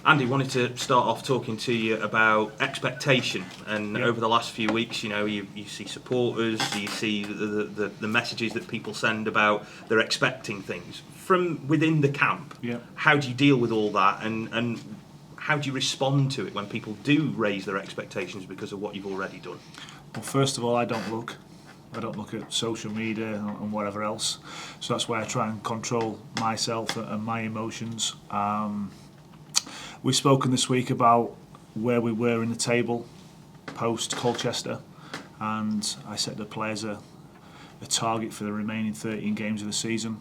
Andy, wanted to start off talking to you about expectation, and over the last few weeks, you see supporters, you see the messages that people send about they're expecting things from within the camp. How do you deal with all that, and how do you respond to it when people do raise their expectations because of what you've already done? Well, first of all, I don't look at social media and whatever else, so that's why I try and control myself and my emotions. We've spoken this week about where we were in the table post Colchester, and I set the players a target for the remaining 13 games of the season.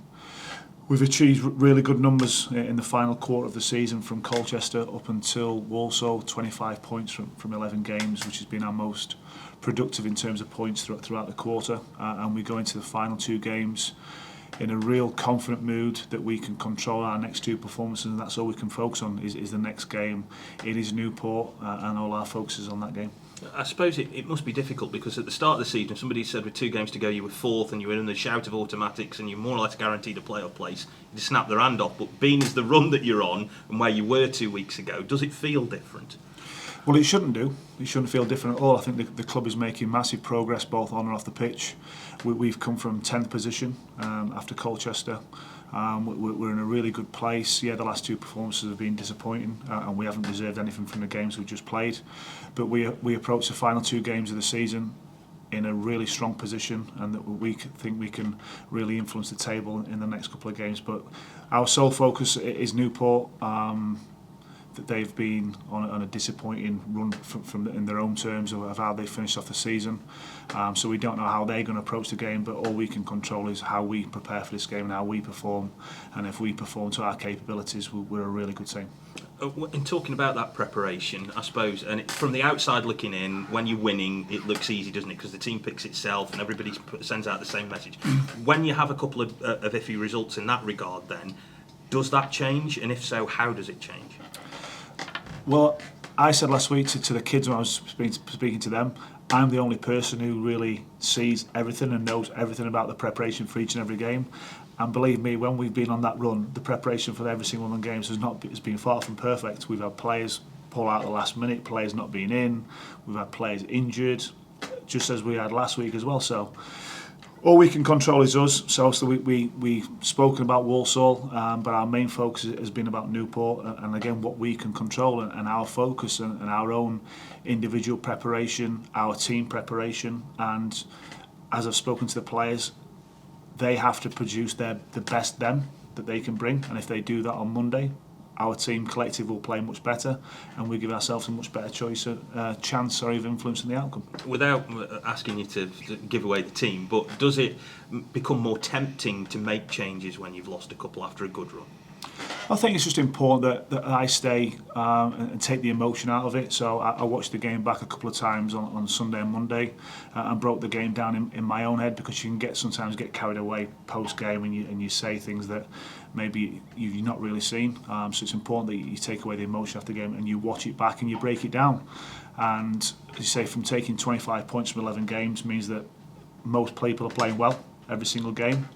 We've achieved really good numbers in the final quarter of the season from Colchester up until Walsall, 25 points from 11 games, which has been our most productive in terms of points throughout the quarter, and we go into the final 2 games in a real confident mood that we can control our next 2 performances, and that's all we can focus on is the next game. It is Newport, and all our focus is on that game. I suppose it must be difficult because at the start of the season, somebody said with 2 games to go you were 4th and you were in the shout of automatics and you're more or less guaranteed a playoff place. You just snap their hand off, but being as the run that you're on and where you were 2 weeks ago, does it feel different? Well, it shouldn't do. It shouldn't feel different at all. I think the club is making massive progress both on and off the pitch. We've come from 10th position after Colchester. We're in a really good place. Yeah, the last 2 performances have been disappointing, and we haven't deserved anything from the games we've just played. But we approach the final 2 games of the season in a really strong position, and that we think we can really influence the table in the next couple of games. But our sole focus is Newport. That they've been on a disappointing run from in their own terms of how they finished off the season. So we don't know how they're going to approach the game, but all we can control is how we prepare for this game and how we perform. And if we perform to our capabilities, we're a really good team. In talking about that preparation, I suppose, and from the outside looking in, when you're winning, it looks easy, doesn't it? Because the team picks itself and everybody sends out the same message. When you have a couple of iffy results in that regard, then, does that change? And if so, how does it change? Well, I said last week to the kids when I was speaking to them, I'm the only person who really sees everything and knows everything about the preparation for each and every game. And believe me, when we've been on that run, the preparation for every single one of the games has been far from perfect. We've had players pull out at the last minute, players not being in, we've had players injured, just as we had last week as well. So all we can control is us. So we've spoken about Walsall, but our main focus has been about Newport, and again what we can control, and our focus and our own individual preparation, our team preparation. And as I've spoken to the players, they have to produce the best them that they can bring, and if they do that on Monday, our team collective will play much better, and we give ourselves a much better chance of influencing the outcome. Without asking you to give away the team, but does it become more tempting to make changes when you've lost a couple after a good run? I think it's just important that I stay and take the emotion out of it. So I watched the game back a couple of times on Sunday and Monday, and broke the game down in my own head, because you can sometimes get carried away post game and you say things that maybe you've not really seen. So it's important that you take away the emotion after the game and you watch it back and you break it down. And as you say, from taking 25 points from 11 games means that most people are playing well every single game.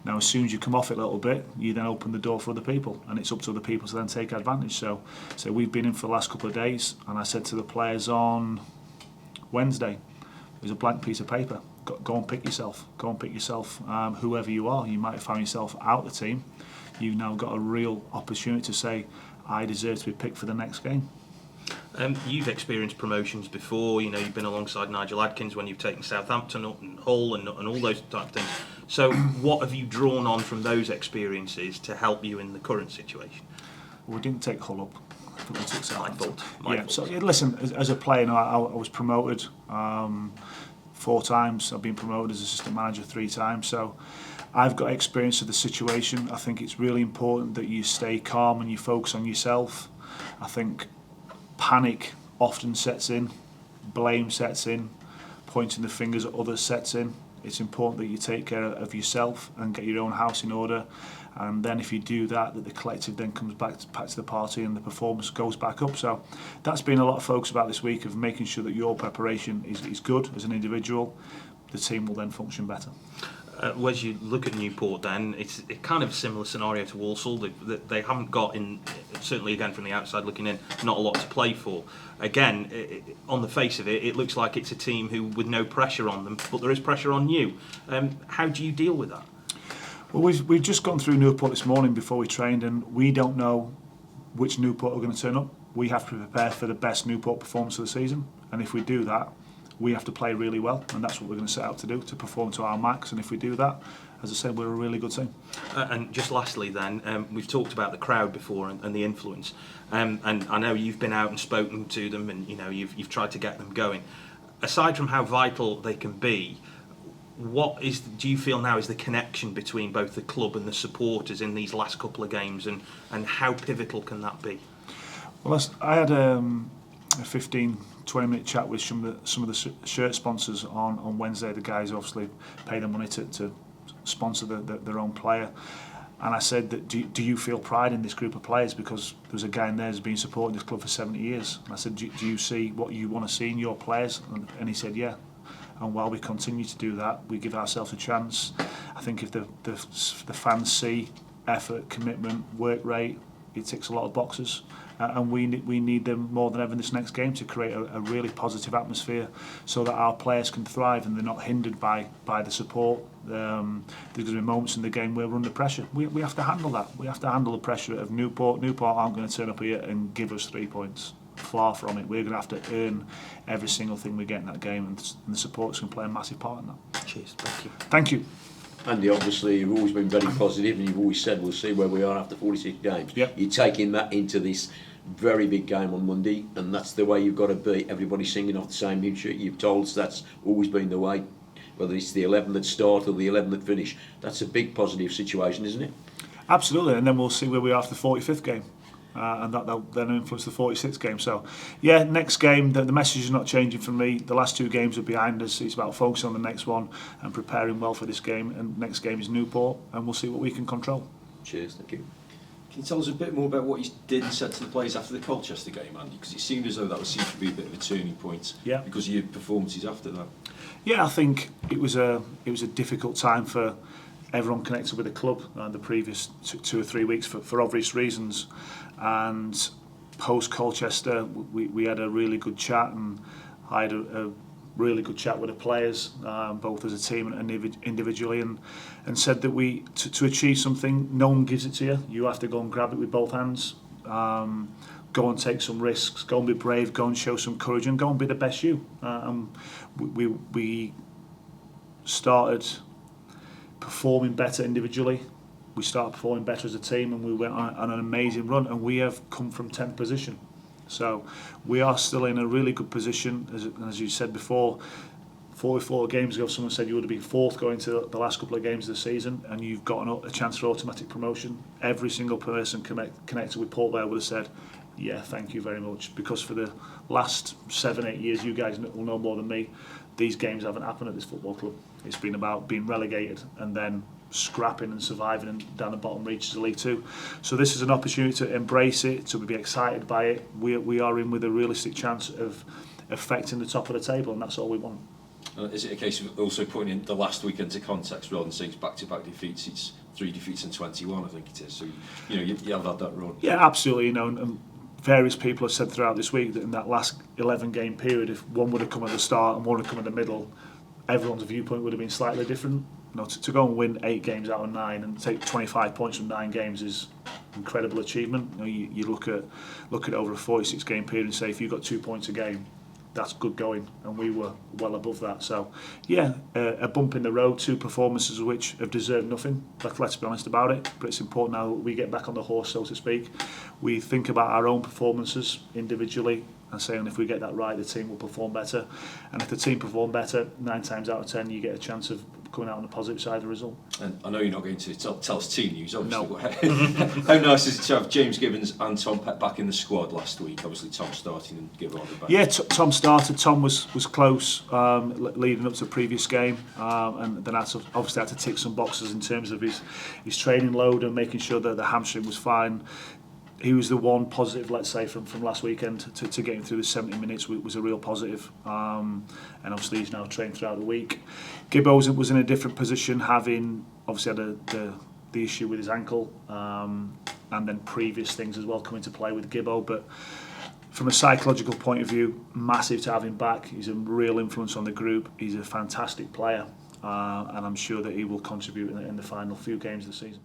Now, as soon as you come off it a little bit, you then open the door for other people, and it's up to other people to then take advantage. So we've been in for the last couple of days, and I said to the players on Wednesday, there's a blank piece of paper. Go and pick yourself. Go and pick yourself, whoever you are. You might have found yourself out the team. You've now got a real opportunity to say, I deserve to be picked for the next game. You've experienced promotions before. You've been alongside Nigel Adkins when you've taken Southampton up and Hull and all those type of things. So what have you drawn on from those experiences to help you in the current situation? Well, we didn't take Hull up. I think we took Southampton. My fault. So listen, as a player, I was promoted 4 times. I've been promoted as assistant manager 3 times. So I've got experience of the situation. I think it's really important that you stay calm and you focus on yourself. I think panic often sets in, blame sets in, pointing the fingers at others sets in. It's important that you take care of yourself and get your own house in order, and then if you do that the collective then comes back to the party and the performance goes back up. So that's been a lot of focus about this week, of making sure that your preparation is good as an individual. The team will then function better. As you look at Newport, then it's kind of a similar scenario to Walsall. They haven't got in, certainly again from the outside looking in, not a lot to play for. Again, on the face of it, it looks like it's a team who with no pressure on them, but there is pressure on you. How do you deal with that? Well, we've just gone through Newport this morning before we trained, and we don't know which Newport are going to turn up. We have to prepare for the best Newport performance of the season, and if we do that, we have to play really well, and that's what we're going to set out to do, to perform to our max. And if we do that, as I said, we're a really good team. And just lastly then, we've talked about the crowd before and the influence, and I know you've been out and spoken to them, and you've tried to get them going. Aside from how vital they can be, do you feel now is the connection between both the club and the supporters in these last couple of games, and how pivotal can that be? Well, I had a 15-20 minute chat with some of the shirt sponsors on Wednesday. The guys obviously pay the money to sponsor their own player, and I said that do you feel pride in this group of players, because there's a guy in there who's been supporting this club for 70 years, and I said do you see what you want to see in your players, and he said yeah. And while we continue to do that, we give ourselves a chance. I think if the fans see effort, commitment, work rate, it ticks a lot of boxes. And we need them more than ever in this next game to create a really positive atmosphere so that our players can thrive and they're not hindered by the support. There's going to be moments in the game where we're under pressure. We have to handle that. We have to handle the pressure of Newport. Newport aren't going to turn up here and give us 3 points. Far from it. We're going to have to earn every single thing we get in that game, and the supporters can play a massive part in that. Cheers, thank you. Thank you. Andy, obviously you've always been very positive, and you've always said we'll see where we are after 46 games. Yep. You're taking that into this very big game on Monday, and that's the way you've got to be. Everybody's singing off the same hymn sheet. You've told us that's always been the way, whether it's the 11 that start or the 11 that finish. That's a big positive situation, isn't it? Absolutely, and then we'll see where we are after the 45th game. And that'll then influence the 46th game. So, yeah, next game, the message is not changing from me. The last 2 games are behind us. It's about focusing on the next one and preparing well for this game. And next game is Newport, and we'll see what we can control. Cheers, thank you. Can you tell us a bit more about what you did and said to the players after the Colchester game, Andy? Because it seemed as though that seemed to be a bit of a turning point. Yeah. Because of your performances after that. Yeah, I think it was a difficult time for everyone connected with the club the previous 2 or 3 weeks for obvious reasons. And post Colchester, we had a really good chat, and I had a really good chat with the players, both as a team and individually, and said that to achieve something, no one gives it to you. You have to go and grab it with both hands. Go and take some risks. Go and be brave. Go and show some courage, and go and be the best you. We started performing better individually. We started performing better as a team, and we went on an amazing run, and we have come from 10th position. So we are still in a really good position. As you said before, 44 games ago someone said you would have been 4th going to the last couple of games of the season, and you've got a chance for automatic promotion. Every single person connected with Port Vale would have said, yeah, thank you very much, because for the last 7-8 years, you guys will know more than me, these games haven't happened at this football club. It's been about being relegated and then scrapping and surviving and down the bottom reaches of League Two. So this is an opportunity to embrace it, to be excited by it. We are in with a realistic chance of affecting the top of the table, and that's all we want. Is it a case of also putting in the last weekend into context rather than saying it's back-to-back defeats? It's 3 defeats and 21, I think it is. So you have had that run. Yeah, absolutely. And various people have said throughout this week that in that last 11-game period, if one would have come at the start and one would have come in the middle, everyone's viewpoint would have been slightly different. To go and win 8 games out of 9 and take 25 points from 9 games is incredible achievement. You look at over a 46-game period and say if you got 2 points a game, that's good going, and we were well above that. So yeah, a bump in the road, 2 performances which have deserved nothing. Let's be honest about it, but it's important now that we get back on the horse, so to speak. We think about our own performances individually and saying if we get that right, the team will perform better, and if the team perform better, 9 times out of 10 you get a chance of coming out on the positive side of the result. And I know you're not going to tell us team news, obviously. No. How nice is it to have James Gibbons and Tom Pett back in the squad last week? Obviously Tom starting and Gibbons on the back. Yeah, Tom started. Tom was close leading up to the previous game, and then obviously had to tick some boxes in terms of his training load and making sure that the hamstring was fine. he was the one positive, let's say, from last weekend to getting through the 70 minutes was a real positive. And obviously he's now trained throughout the week. Gibbo was in a different position, having obviously had the issue with his ankle, and then previous things as well come into play with Gibbo. But from a psychological point of view, massive to have him back. He's a real influence on the group. He's a fantastic player, and I'm sure that he will contribute in the final few games of the season.